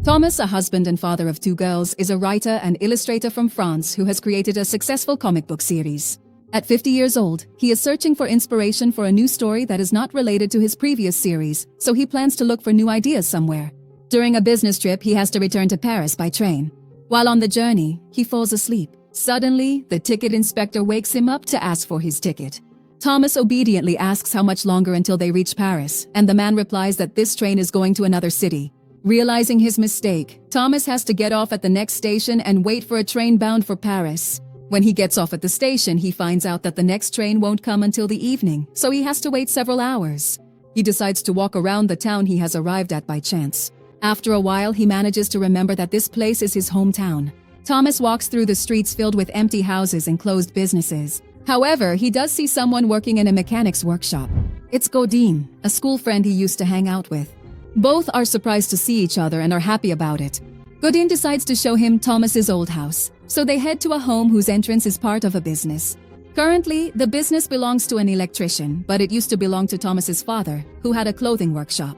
Thomas, a husband and father of two girls, is a writer and illustrator from France who has created a successful comic book series. At 50 years old, he is searching for inspiration for a new story that is not related to his previous series, so he plans to look for new ideas somewhere. During a business trip, he has to return to Paris by train. While on the journey, he falls asleep. Suddenly, the ticket inspector wakes him up to ask for his ticket. Thomas obediently asks how much longer until they reach Paris, and the man replies that this train is going to another city. Realizing his mistake, Thomas has to get off at the next station and wait for a train bound for Paris. When he gets off at the station, he finds out that the next train won't come until the evening, so he has to wait several hours. He decides to walk around the town he has arrived at by chance. After a while, he manages to remember that this place is his hometown. Thomas walks through the streets filled with empty houses and closed businesses. However, he does see someone working in a mechanic's workshop. It's Godine, a school friend he used to hang out with. Both are surprised to see each other and are happy about it. Godine decides to show him Thomas's old house, so they head to a home whose entrance is part of a business. Currently, the business belongs to an electrician, but it used to belong to Thomas's father, who had a clothing workshop.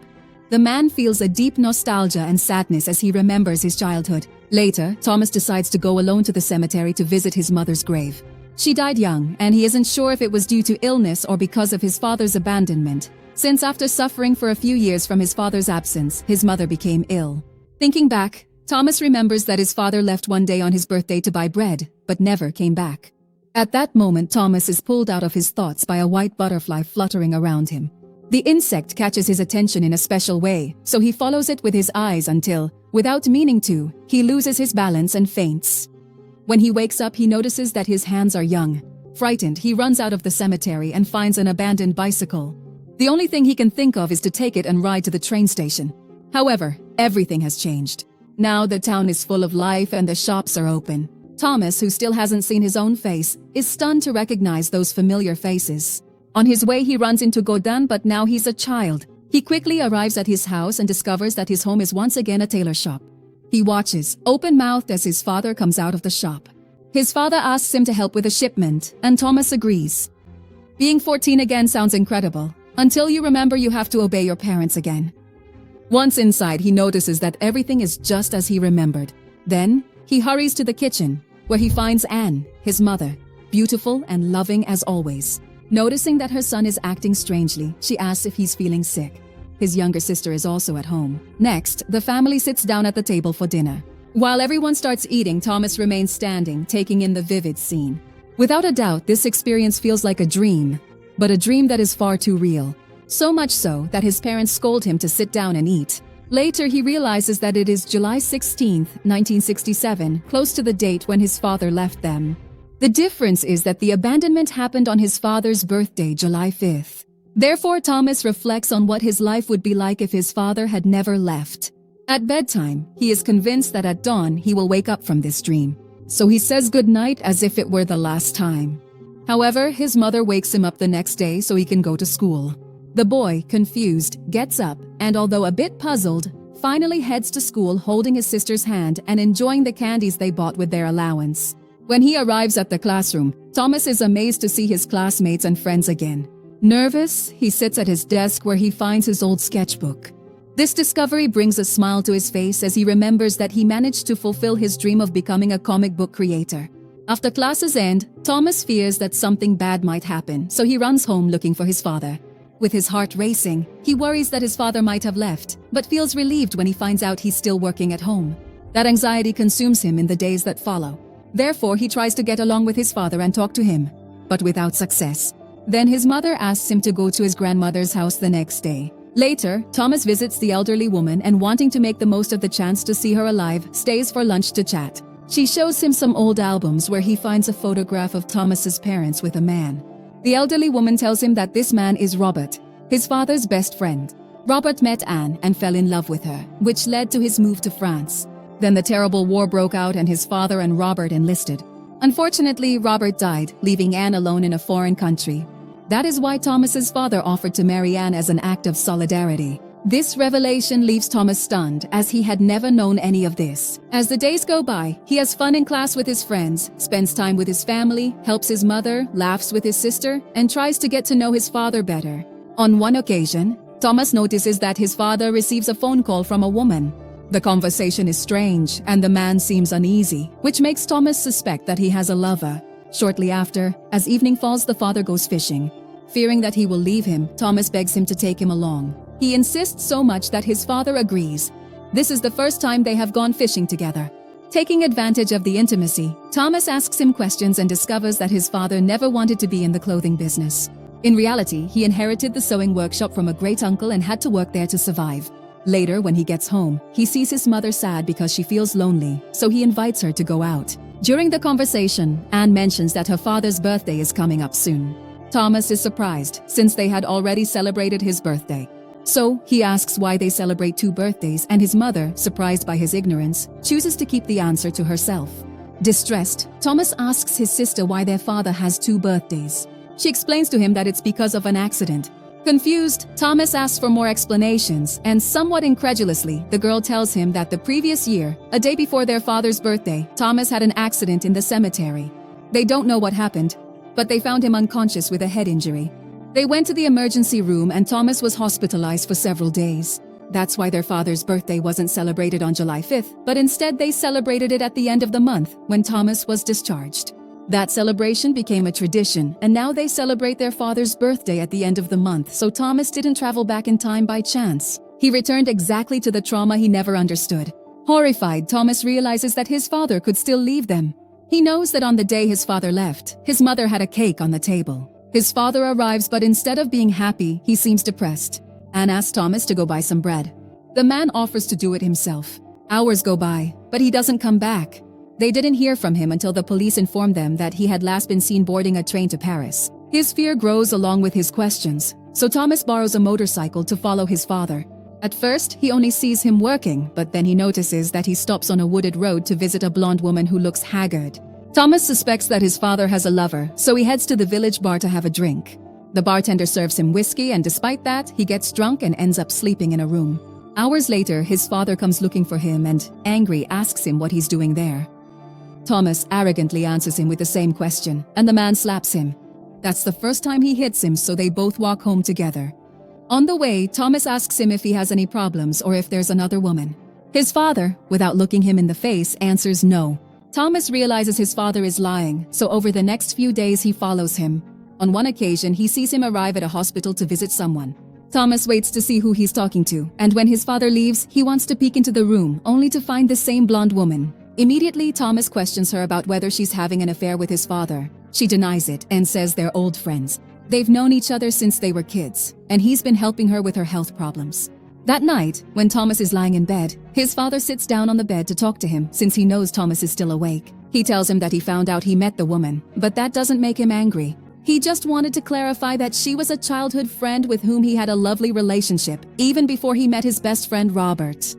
The man feels a deep nostalgia and sadness as he remembers his childhood. Later, Thomas decides to go alone to the cemetery to visit his mother's grave. She died young, and he isn't sure if it was due to illness or because of his father's abandonment, since after suffering for a few years from his father's absence, his mother became ill. Thinking back, Thomas remembers that his father left one day on his birthday to buy bread, but never came back. At that moment, Thomas is pulled out of his thoughts by a white butterfly fluttering around him. The insect catches his attention in a special way, so he follows it with his eyes until, without meaning to, he loses his balance and faints. When he wakes up, he notices that his hands are young. Frightened, he runs out of the cemetery and finds an abandoned bicycle. The only thing he can think of is to take it and ride to the train station. However, everything has changed. Now the town is full of life and the shops are open. Thomas, who still hasn't seen his own face, is stunned to recognize those familiar faces. On his way, he runs into Godine, but now he's a child. He quickly arrives at his house and discovers that his home is once again a tailor shop. He watches, open-mouthed, as his father comes out of the shop. His father asks him to help with a shipment, and Thomas agrees. Being 14 again sounds incredible, until you remember you have to obey your parents again. Once inside, he notices that everything is just as he remembered. Then, he hurries to the kitchen, where he finds Anne, his mother, beautiful and loving as always. Noticing that her son is acting strangely, she asks if he's feeling sick. His younger sister is also at home. Next, the family sits down at the table for dinner. While everyone starts eating, Thomas remains standing, taking in the vivid scene. Without a doubt, this experience feels like a dream, but a dream that is far too real. So much so that his parents scold him to sit down and eat. Later, he realizes that it is July 16, 1967, close to the date when his father left them. The difference is that the abandonment happened on his father's birthday, July 5th. Therefore, Thomas reflects on what his life would be like if his father had never left. At bedtime, he is convinced that at dawn he will wake up from this dream. So he says goodnight as if it were the last time. However, his mother wakes him up the next day so he can go to school. The boy, confused, gets up and, although a bit puzzled, finally heads to school holding his sister's hand and enjoying the candies they bought with their allowance. When he arrives at the classroom, Thomas is amazed to see his classmates and friends again. Nervous, he sits at his desk where he finds his old sketchbook. This discovery brings a smile to his face as he remembers that he managed to fulfill his dream of becoming a comic book creator. After classes end, Thomas fears that something bad might happen, so he runs home looking for his father. With his heart racing, he worries that his father might have left, but feels relieved when he finds out he's still working at home. That anxiety consumes him in the days that follow. Therefore, he tries to get along with his father and talk to him, but without success. Then his mother asks him to go to his grandmother's house the next day. Later, Thomas visits the elderly woman and, wanting to make the most of the chance to see her alive, stays for lunch to chat. She shows him some old albums where he finds a photograph of Thomas's parents with a man. The elderly woman tells him that this man is Robert, his father's best friend. Robert met Anne and fell in love with her, which led to his move to France. Then the terrible war broke out and his father and Robert enlisted. Unfortunately, Robert died, leaving Anne alone in a foreign country. That is why Thomas's father offered to marry Anne as an act of solidarity. This revelation leaves Thomas stunned, as he had never known any of this. As the days go by, he has fun in class with his friends, spends time with his family, helps his mother, laughs with his sister, and tries to get to know his father better. On one occasion, Thomas notices that his father receives a phone call from a woman. The conversation is strange, and the man seems uneasy, which makes Thomas suspect that he has a lover. Shortly after, as evening falls, the father goes fishing. Fearing that he will leave him, Thomas begs him to take him along. He insists so much that his father agrees. This is the first time they have gone fishing together. Taking advantage of the intimacy, Thomas asks him questions and discovers that his father never wanted to be in the clothing business. In reality, he inherited the sewing workshop from a great uncle and had to work there to survive. Later, when he gets home, he sees his mother sad because she feels lonely, so he invites her to go out. During the conversation, Anne mentions that her father's birthday is coming up soon. Thomas is surprised, since they had already celebrated his birthday. So, he asks why they celebrate 2 birthdays, and his mother, surprised by his ignorance, chooses to keep the answer to herself. Distressed, Thomas asks his sister why their father has 2 birthdays. She explains to him that it's because of an accident. Confused, Thomas asks for more explanations, and somewhat incredulously, the girl tells him that the previous year, a day before their father's birthday, Thomas had an accident in the cemetery. They don't know what happened, but they found him unconscious with a head injury. They went to the emergency room and Thomas was hospitalized for several days. That's why their father's birthday wasn't celebrated on July 5th, but instead they celebrated it at the end of the month when Thomas was discharged. That celebration became a tradition, and now they celebrate their father's birthday at the end of the month, so Thomas didn't travel back in time by chance. He returned exactly to the trauma he never understood. Horrified, Thomas realizes that his father could still leave them. He knows that on the day his father left, his mother had a cake on the table. His father arrives, but instead of being happy, he seems depressed. Anne asks Thomas to go buy some bread. The man offers to do it himself. Hours go by, but he doesn't come back. They didn't hear from him until the police informed them that he had last been seen boarding a train to Paris. His fear grows along with his questions, so Thomas borrows a motorcycle to follow his father. At first, he only sees him working, but then he notices that he stops on a wooded road to visit a blonde woman who looks haggard. Thomas suspects that his father has a lover, so he heads to the village bar to have a drink. The bartender serves him whiskey, and despite that, he gets drunk and ends up sleeping in a room. Hours later, his father comes looking for him and, angry, asks him what he's doing there. Thomas arrogantly answers him with the same question, and the man slaps him. That's the first time he hits him, so they both walk home together. On the way, Thomas asks him if he has any problems or if there's another woman. His father, without looking him in the face, answers no. Thomas realizes his father is lying, so over the next few days he follows him. On one occasion, he sees him arrive at a hospital to visit someone. Thomas waits to see who he's talking to, and when his father leaves, he wants to peek into the room, only to find the same blonde woman. Immediately, Thomas questions her about whether she's having an affair with his father. She denies it and says they're old friends. They've known each other since they were kids, and he's been helping her with her health problems. That night, when Thomas is lying in bed, his father sits down on the bed to talk to him since he knows Thomas is still awake. He tells him that he found out he met the woman, but that doesn't make him angry. He just wanted to clarify that she was a childhood friend with whom he had a lovely relationship, even before he met his best friend Robert.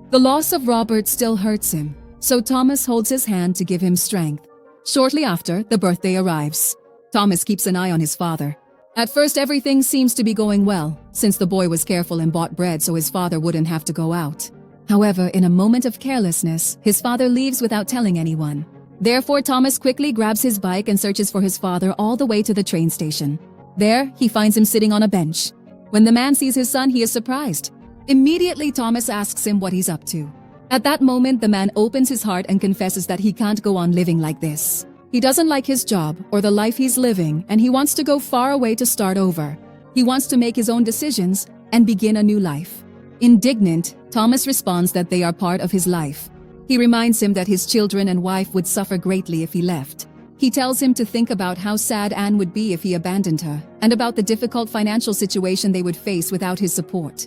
The loss of Robert still hurts him, so Thomas holds his hand to give him strength. Shortly after, the birthday arrives. Thomas keeps an eye on his father. At first, everything seems to be going well, since the boy was careful and bought bread so his father wouldn't have to go out. However, in a moment of carelessness, his father leaves without telling anyone. Therefore, Thomas quickly grabs his bike and searches for his father all the way to the train station. There, he finds him sitting on a bench. When the man sees his son, he is surprised. Immediately, Thomas asks him what he's up to. At that moment, the man opens his heart and confesses that he can't go on living like this. He doesn't like his job or the life he's living, and he wants to go far away to start over. He wants to make his own decisions and begin a new life. Indignant, Thomas responds that they are part of his life. He reminds him that his children and wife would suffer greatly if he left. He tells him to think about how sad Anne would be if he abandoned her, and about the difficult financial situation they would face without his support.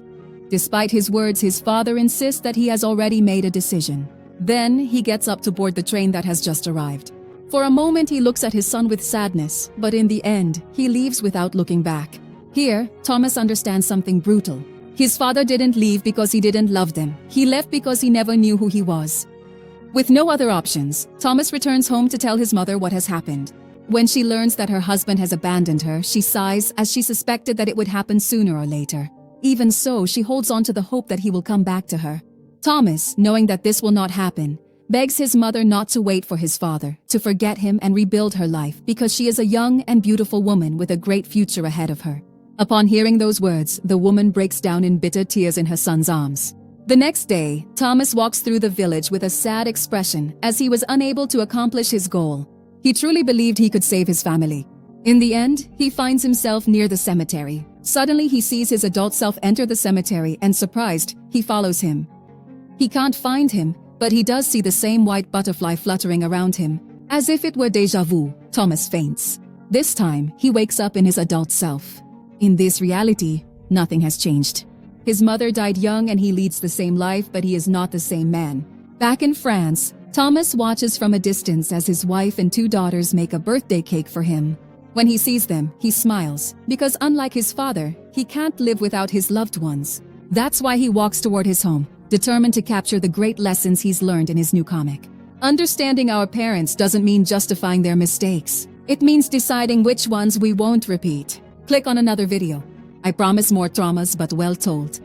Despite his words, his father insists that he has already made a decision. Then, he gets up to board the train that has just arrived. For a moment, he looks at his son with sadness, but in the end, he leaves without looking back. Here, Thomas understands something brutal. His father didn't leave because he didn't love them. He left because he never knew who he was. With no other options, Thomas returns home to tell his mother what has happened. When she learns that her husband has abandoned her, she sighs as she suspected that it would happen sooner or later. Even so, she holds on to the hope that he will come back to her. Thomas, knowing that this will not happen, begs his mother not to wait for his father, to forget him and rebuild her life because she is a young and beautiful woman with a great future ahead of her. Upon hearing those words, the woman breaks down in bitter tears in her son's arms. The next day, Thomas walks through the village with a sad expression as he was unable to accomplish his goal. He truly believed he could save his family. In the end, he finds himself near the cemetery. Suddenly, he sees his adult self enter the cemetery and, surprised, he follows him. He can't find him, but he does see the same white butterfly fluttering around him. As if it were déjà vu, Thomas faints. This time, he wakes up in his adult self. In this reality, nothing has changed. His mother died young and he leads the same life, but he is not the same man. Back in France, Thomas watches from a distance as his wife and 2 daughters make a birthday cake for him. When he sees them, he smiles, because unlike his father, he can't live without his loved ones. That's why he walks toward his home, determined to capture the great lessons he's learned in his new comic. Understanding our parents doesn't mean justifying their mistakes. It means deciding which ones we won't repeat. Click on another video. I promise more traumas but well told.